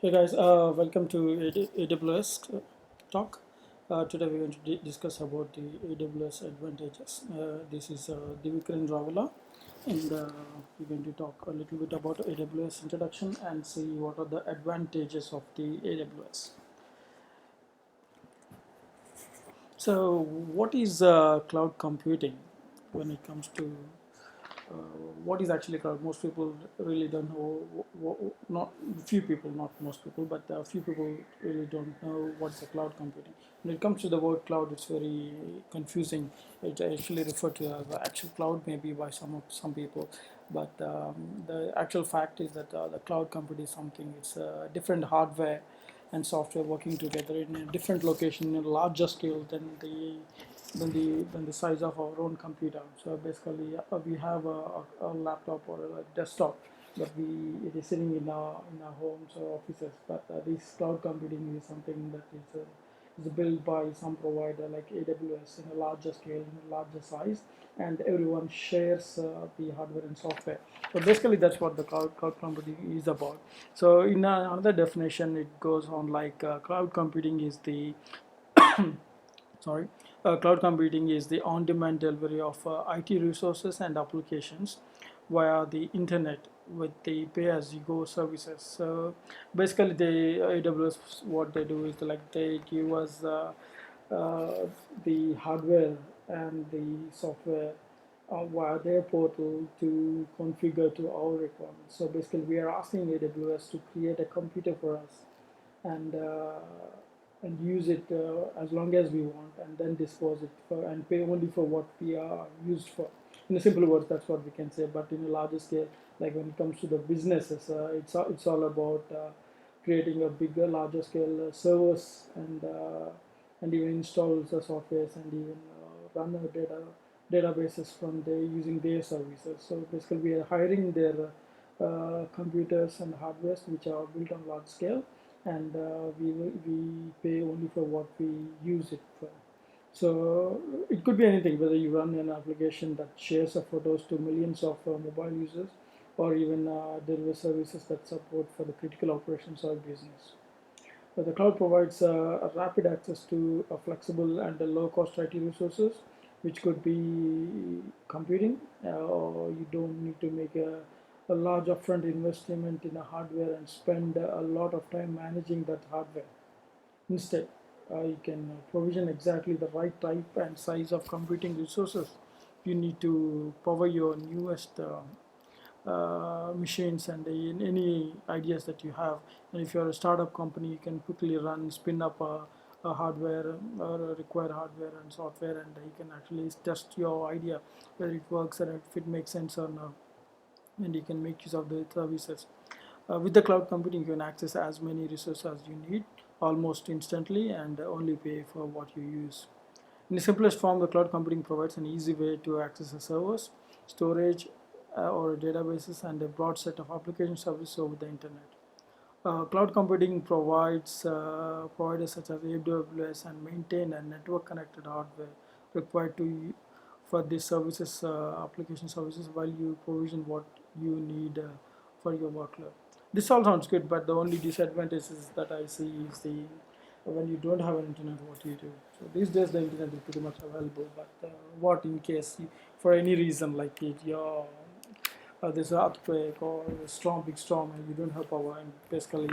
Hey guys, welcome to AWS talk. Today we're going to discuss about the AWS advantages. This is Divikran Ravala, and we're going to talk a little bit about AWS introduction and see what are the advantages of the AWS. So, what is cloud computing when it comes to what is actually cloud? Most people really don't know. Not few people, not most people, but a few people really don't know what's the cloud computing. When it comes to the word cloud, it's very confusing. It actually referred to as the actual cloud, maybe by some people, but the actual fact is that the cloud computing is something. It's different hardware and software working together in a different location in a larger scale than the size of our own computer. So basically, we have a laptop or a desktop, but it is sitting in our homes or offices. But this cloud computing is something that is built by some provider like AWS in a larger scale, in a larger size, and everyone shares the hardware and software. So basically, that's what the cloud computing is about. So in another definition, it goes on like cloud computing is the sorry, cloud computing is the on-demand delivery of IT resources and applications via the internet with the pay-as-you-go services. So basically, the AWS, what they do is like they give us uh, the hardware and the software via their portal to configure to our requirements. So basically, we are asking AWS to create a computer for us and use it as long as we want, and then dispose it for and pay only for what we are used for. In a simple words, that's what we can say. But in a larger scale, like when it comes to the businesses, it's all about creating a bigger, larger scale servers and even install the softwares and even run the databases from there using their services. So basically, we are hiring their computers and hardwares which are built on large scale, and we pay only for what we use it for. So it could be anything, whether you run an application that shares the photos to millions of mobile users, or even deliver services that support for the critical operations of business. The cloud provides a rapid access to a flexible and a low-cost IT resources, which could be computing, or you don't need to make a large upfront investment in a hardware and spend a lot of time managing that hardware. Instead, you can provision exactly the right type and size of computing resources you need to power your newest machines and any ideas that you have. And if you're a startup company, you can quickly spin up a hardware or a require hardware and software, and you can actually test your idea whether it works and if it makes sense or not, and you can make use of the services. With the cloud computing, you can access as many resources as you need almost instantly and only pay for what you use. In the simplest form, the cloud computing provides an easy way to access the servers, storage, or databases, and a broad set of application services over the internet. Cloud computing provides providers such as AWS and maintain a network-connected hardware required for these services, application services, while you provision what you need for your workload. This all sounds good, but the only disadvantages that I see is the when you don't have an internet, what do you do? So these days the internet is pretty much available, but what in case for any reason like there's an earthquake or a storm, big storm, and you don't have power, and basically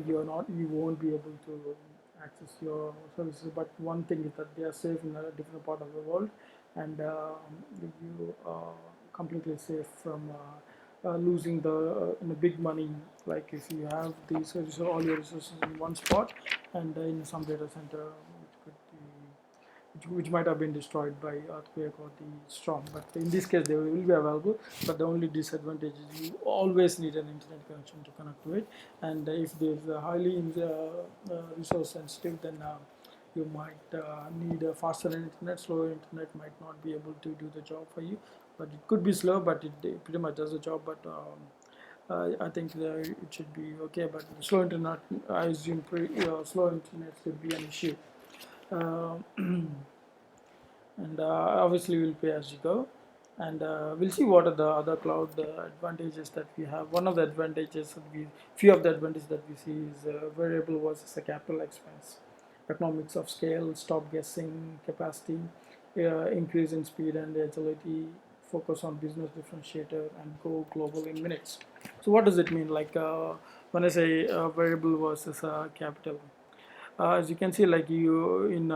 you won't be able to access your services. But one thing is that they are safe in a different part of the world, and you are completely safe from losing the big money. Like if you have these all your resources in one spot and in some data center, which could be which might have been destroyed by earthquake or the storm. But in this case, they will be available. But the only disadvantage is you always need an internet connection to connect to it. And if there's a highly resource sensitive, then you might need a faster internet. Slower internet might not be able to do the job for you. But it could be slow, but it pretty much does the job. But I think it should be okay. But slow internet, I assume slow internet could be an issue. Uh, and obviously we'll pay as you go. And we'll see what are the other cloud advantages that we have. One of the advantages that few of the advantages that we see is variable versus a capital expense, economics of scale, stop guessing capacity, increase in speed and agility, focus on business differentiator, and go global in minutes. So what does it mean? Like when I say variable versus capital, as you can see, like you in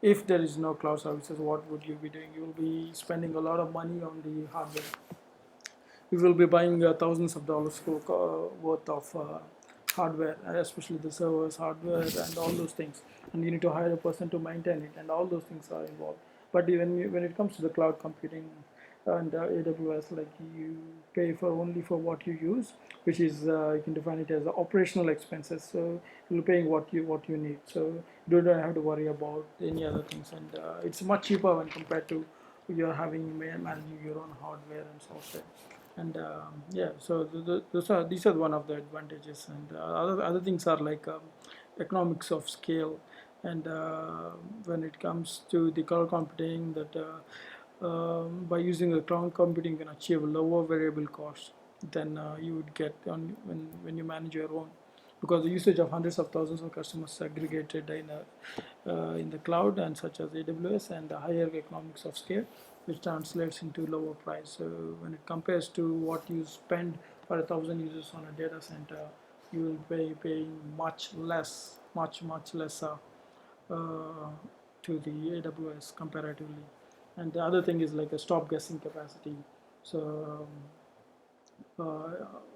if there is no cloud services, what would you be doing? You will be spending a lot of money on the hardware. You will be buying thousands of dollars worth of hardware, especially the servers, hardware, and all those things. And you need to hire a person to maintain it, and all those things are involved. But when it comes to the cloud computing and AWS, like you pay for only for what you use, which is you can define it as operational expenses. So you're paying what you need. So you don't have to worry about any other things, and it's much cheaper when compared to you're managing your own hardware and software. And yeah, so these are one of the advantages. And other things are like economics of scale. And when it comes to the cloud computing, that by using the cloud computing, you can achieve lower variable costs than you would get when you manage your own, because the usage of hundreds of thousands of customers aggregated in the cloud, and such as AWS, and the higher economics of scale, which translates into lower price. So when it compares to what you spend for 1,000 users on a data center, you will be paying much less, much less to the AWS comparatively. And the other thing is like a stop guessing capacity. So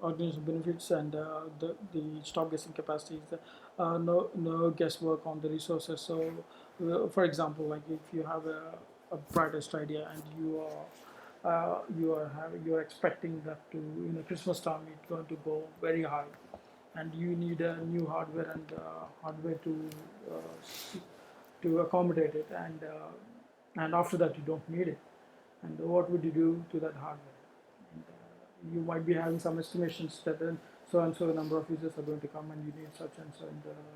organization benefits, and the stop guessing capacity is no guesswork on the resources. So for example, like if you have a brightest idea, and you are expecting that to Christmas time it's going to go very high, and you need a new hardware and hardware to accommodate it, and after that you don't need it, and what would you do to that hardware? And you might be having some estimations that then so and so number of users are going to come, and you need such and so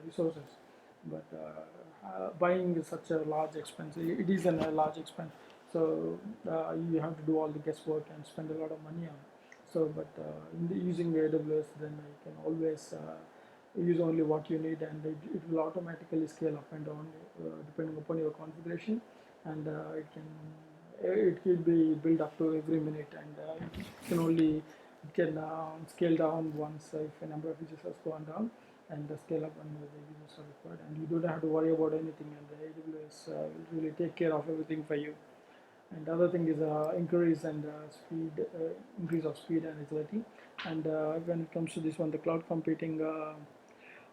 resources. But buying is such a large expense. It is a large expense. So you have to do all the guesswork and spend a lot of money on it. So, but using AWS, then you can always use only what you need, and it will automatically scale up and down depending upon your configuration, and it can be built up to every minute, and it can only it can scale down once if a number of users has gone down, and scale up when the users are required, and you don't have to worry about anything, and the AWS will really take care of everything for you. And the other thing is increase of speed and agility. And when it comes to this one, the cloud computing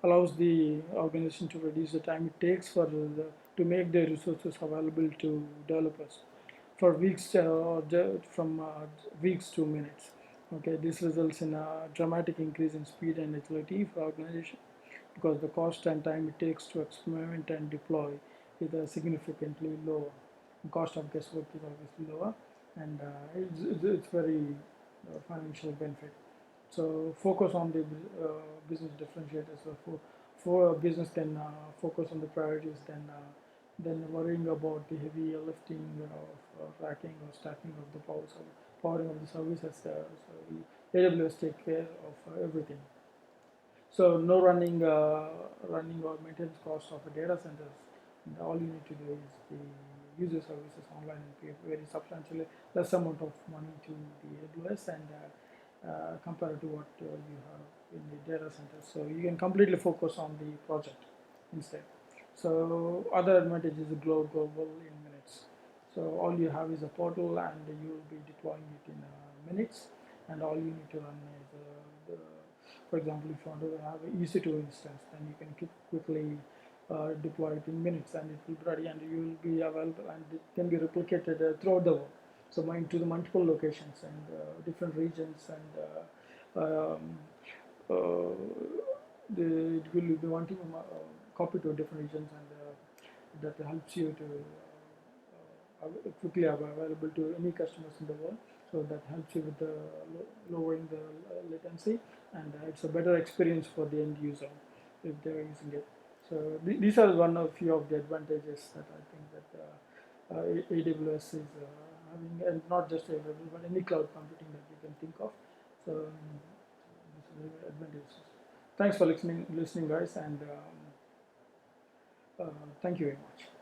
allows the organization to reduce the time it takes to make their resources available to developers for weeks from weeks to minutes. Okay, this results in a dramatic increase in speed and agility for organization, because the cost and time it takes to experiment and deploy is significantly lower. The cost of guesswork is obviously lower, and it's very financial benefit. So focus on the business differentiators. So for a business can focus on the priorities than worrying about the heavy lifting of racking or stacking of the powering of the services. So AWS take care of everything. So no running or maintenance costs of a data centers. And all you need to do is the user services online and pay very substantially less amount of money to the AWS, and compared to what you have in the data center. So you can completely focus on the project instead. So other advantage is global in minutes. So all you have is a portal, and you will be deploying it in minutes, and all you need to run is for example, if you want to have an EC2 instance, then you can quickly deploy it in minutes, and it will be ready, and you will be available, and it can be replicated throughout the world. So to the multiple locations and different regions, and uh, it will be wanting copy to different regions, and that helps you to quickly available to any customers in the world. So that helps you with the lowering the latency, and it's a better experience for the end user if they're using it. So these are one of few of the advantages that I think that AWS having, and not just available, but any cloud computing that you can think of. So this is very advantageous. Thanks for listening guys, and thank you very much.